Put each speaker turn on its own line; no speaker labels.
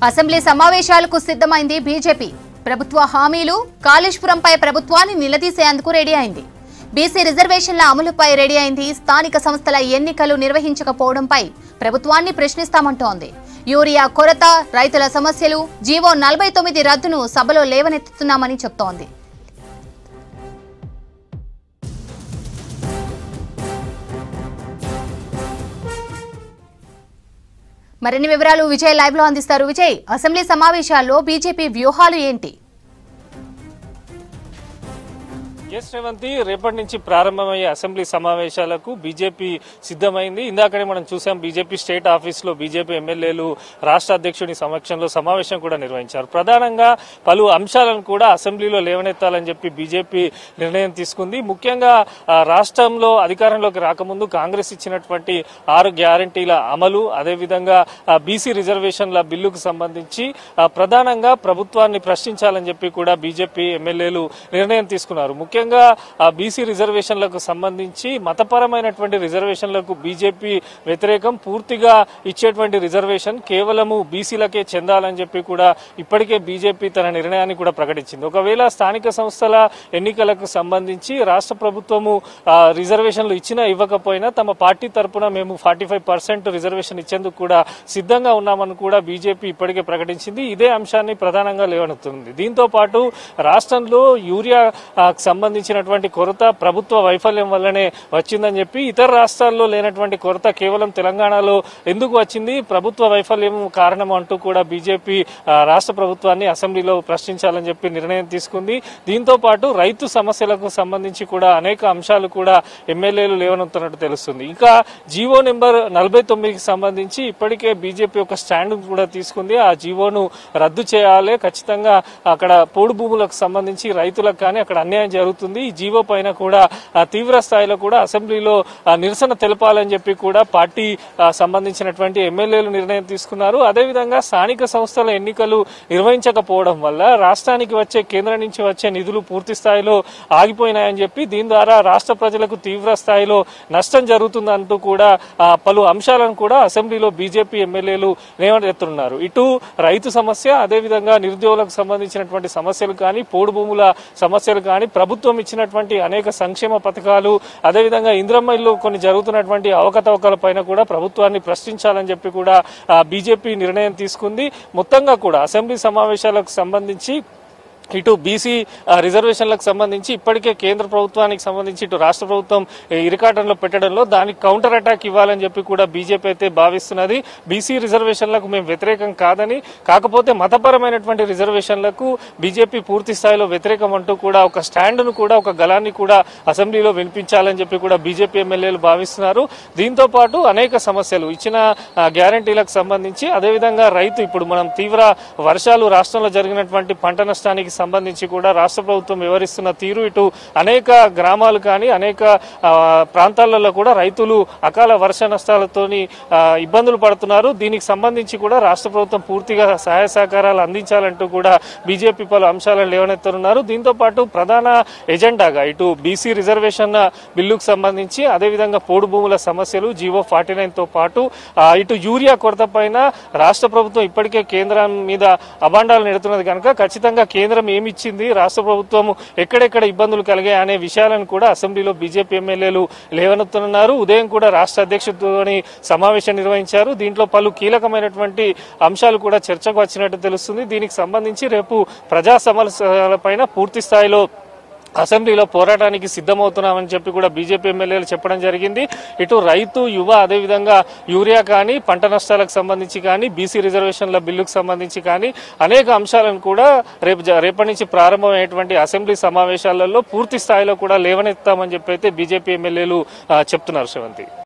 Assembly సమావేశాలకు సిద్ధమైంది BJP. ప్రభుత్వ హామీలు, కాళేశ్వరంపై ప్రభుత్వాన్ని నిలదీసేందుకు రెడీ అయింది. బీసీ రిజర్వేషన్ల అమలుపై రెడీ అయింది. స్థానిక సంస్థల ఎన్నికలు నిర్వహించకపోవడంపై ప్రభుత్వాన్ని ప్రశ్నిస్తామంటోంది. యూరియా కొరత, రైతుల సమస్యలు, జీవో 49 రద్దును సభలో లేవనెత్తుతున్నామని చెప్తోంది. మరిన్ని వివరాలు విజయ్ లైవ్ లో అందిస్తారు. విజయ్, అసెంబ్లీ సమావేశాల్లో బీజేపీ వ్యూహాలు ఏంటి?
రేవంతి, రేపటి నుంచి ప్రారంభమయ్యే అసెంబ్లీ సమావేశాలకు బీజేపీ సిద్ధమైంది. ఇందాకనే మనం చూసాం, బీజేపీ స్టేట్ ఆఫీస్ లో బీజేపీ ఎమ్మెల్యేలు రాష్ట్ర అధ్యక్షుడి సమక్షంలో సమావేశం కూడా నిర్వహించారు. ప్రధానంగా పలు అంశాలను కూడా అసెంబ్లీలో లేవనెత్తాలని చెప్పి బీజేపీ నిర్ణయం తీసుకుంది. ముఖ్యంగా రాష్ట్రంలో అధికారంలోకి రాకముందు కాంగ్రెస్ ఇచ్చినటువంటి 6 గ్యారంటీల అమలు, అదేవిధంగా బీసీ రిజర్వేషన్ల బిల్లుకు సంబంధించి ప్రధానంగా ప్రభుత్వాన్ని ప్రశ్నించాలని చెప్పి కూడా బీజేపీ ఎమ్మెల్యేలు నిర్ణయం తీసుకున్నారు. ముఖ్యంగా బీసీ రిజర్వేషన్లకు సంబంధించి మతపరమైనటువంటి రిజర్వేషన్లకు బీజేపీ వ్యతిరేకం. పూర్తిగా ఇచ్చేటువంటి రిజర్వేషన్ కేవలము బీసీలకే చెందాలని చెప్పి కూడా ఇప్పటికే బీజేపీ తన నిర్ణయాన్ని కూడా ప్రకటించింది. ఒకవేళ స్థానిక సంస్థల ఎన్నికలకు సంబంధించి రాష్ట్ర ప్రభుత్వము రిజర్వేషన్లు ఇచ్చినా ఇవ్వకపోయినా తమ పార్టీ తరఫున మేము 45% రిజర్వేషన్ ఇచ్చేందుకు కూడా సిద్ధంగా ఉన్నామని కూడా బీజేపీ ఇప్పటికే ప్రకటించింది. ఇదే అంశాన్ని ప్రధానంగా లేవనెత్తుంది. దీంతో పాటు రాష్ట్రంలో యూరియా సంబంధించినటువంటి కొరత ప్రభుత్వ వైఫల్యం వల్లనే వచ్చిందని చెప్పి, ఇతర రాష్ట్రాల్లో లేనటువంటి కొరత కేవలం తెలంగాణలో ఎందుకు వచ్చింది, ప్రభుత్వ వైఫల్యం కారణం అంటూ కూడా బీజేపీ రాష్ట్ర ప్రభుత్వాన్ని అసెంబ్లీలో ప్రశ్నించాలని చెప్పి నిర్ణయం తీసుకుంది. దీంతో పాటు రైతు సమస్యలకు సంబంధించి కూడా అనేక అంశాలు కూడా ఎమ్మెల్యేలు లేవనెత్తున్నట్టు తెలుస్తుంది. ఇంకా జీవో నెంబర్ 49కి సంబంధించి ఇప్పటికే బీజేపీ ఒక స్టాండ్ కూడా తీసుకుంది. ఆ జీవోను రద్దు చేయాలి, ఖచ్చితంగా అక్కడ పోడు భూములకు సంబంధించి రైతులకు కానీ అక్కడ అన్యాయం జరుగుతుంది, ఈ జీవో పైన కూడా తీవ్ర స్థాయిలో కూడా అసెంబ్లీలో నిరసన తెలపాలని చెప్పి కూడా పార్టీ సంబంధించినటువంటి ఎమ్మెల్యేలు నిర్ణయం తీసుకున్నారు. అదేవిధంగా స్థానిక సంస్థల ఎన్నికలు నిర్వహించకపోవడం వల్ల రాష్ట్రానికి వచ్చే కేంద్రం నుంచి వచ్చే నిధులు పూర్తి స్థాయిలో ఆగిపోయినాయని చెప్పి, దీని ద్వారా రాష్ట్ర ప్రజలకు తీవ్ర స్థాయిలో నష్టం జరుగుతుందంటూ కూడా పలు అంశాలను కూడా అసెంబ్లీలో బీజేపీ ఎమ్మెల్యేలు లేవనెత్తున్నారు. ఇటు రైతు సమస్య, అదేవిధంగా నిరుద్యోగులకు సంబంధించినటువంటి సమస్యలు కానీ, పోడు భూముల సమస్యలు కానీ, ప్రభుత్వం ఇచ్చినటువంటి అనేక సంక్షేమ పథకాలు, అదేవిధంగా ఇంద్రమ్మ ఇల్లు కొన్ని జరుగుతున్నటువంటి అవకతవకల పైన కూడా ప్రభుత్వాన్ని ప్రశ్నించాలని చెప్పి కూడా బీజేపీ నిర్ణయం తీసుకుంది. మొత్తంగా కూడా అసెంబ్లీ సమావేశాలకు సంబంధించి ఇటు బీసీ రిజర్వేషన్లకు సంబంధించి ఇప్పటికే కేంద్ర ప్రభుత్వానికి సంబంధించి ఇటు రాష్ట్ర ప్రభుత్వం ఇరకాటంలో పెట్టడంలో దానికి కౌంటర్ అటాక్ ఇవ్వాలని చెప్పి కూడా బీజేపీ అయితే భావిస్తున్నది. బీసీ రిజర్వేషన్లకు మేము వ్యతిరేకం కాదని, కాకపోతే మతపరమైనటువంటి రిజర్వేషన్లకు బీజేపీ పూర్తి స్థాయిలో వ్యతిరేకం అంటూ కూడా ఒక స్టాండ్ను కూడా, ఒక గలాన్ని కూడా అసెంబ్లీలో వినిపించాలని చెప్పి కూడా బీజేపీ ఎమ్మెల్యేలు భావిస్తున్నారు. దీంతో పాటు అనేక సమస్యలు ఇచ్చిన గ్యారంటీలకు సంబంధించి, అదేవిధంగా రైతు ఇప్పుడు మనం తీవ్ర వర్షాలు రాష్ట్రంలో జరిగినటువంటి పంట నష్టానికి సంబంధించి కూడా రాష్ట్ర ప్రభుత్వం వివరిస్తున్న తీరు, ఇటు అనేక గ్రామాలు కానీ అనేక ప్రాంతాలలో కూడా రైతులు అకాల వర్ష నష్టాలతోని ఇబ్బందులు పడుతున్నారు. దీనికి సంబంధించి కూడా రాష్ట్ర ప్రభుత్వం పూర్తిగా సహాయ సహకారాలు అందించాలంటూ కూడా బీజేపీ పలు అంశాలను లేవనెత్తున్నారు. దీంతో పాటు ప్రధాన ఎజెండాగా ఇటు బీసీ రిజర్వేషన్ బిల్లుకు సంబంధించి, అదేవిధంగా పోడు భూముల సమస్యలు, జీవో 49తో పాటు ఇటు యూరియా కొరత పైన రాష్ట్ర ప్రభుత్వం ఇప్పటికే కేంద్రం మీద అభాండాలు నెడుతున్నది కనుక ఖచ్చితంగా కేంద్రం ఏమిచ్చింది, రాష్ట్ర ప్రభుత్వం ఎక్కడెక్కడ ఇబ్బందులు కలిగాయి అనే విషయాలను కూడా అసెంబ్లీలో బీజేపీ ఎమ్మెల్యేలు లేవనెత్తున్నారు. ఉదయం కూడా రాష్ట్ర అధ్యక్షుడితోని సమావేశం నిర్వహించారు. దీంట్లో పలు కీలకమైనటువంటి అంశాలు కూడా చర్చకు వచ్చినట్టు తెలుస్తుంది. దీనికి సంబంధించి రేపు ప్రజా సమస్యలపైన పూర్తి స్థాయిలో అసెంబ్లీలో పోరాటానికి సిద్ధమవుతున్నామని చెప్పి కూడా బీజేపీ ఎమ్మెల్యేలు చెప్పడం జరిగింది. ఇటు రైతు, యువ, అదేవిధంగా యూరియా కానీ, పంట నష్టాలకు సంబంధించి కానీ, బీసీ రిజర్వేషన్ల బిల్లుకు సంబంధించి కానీ అనేక అంశాలను కూడా రేపటి నుంచి ప్రారంభమయ్యేటువంటి అసెంబ్లీ సమావేశాలలో పూర్తి స్థాయిలో కూడా లేవనెత్తామని చెప్పి అయితే బీజేపీ ఎమ్మెల్యేలు చెప్తున్నారు. శ్రవంతి.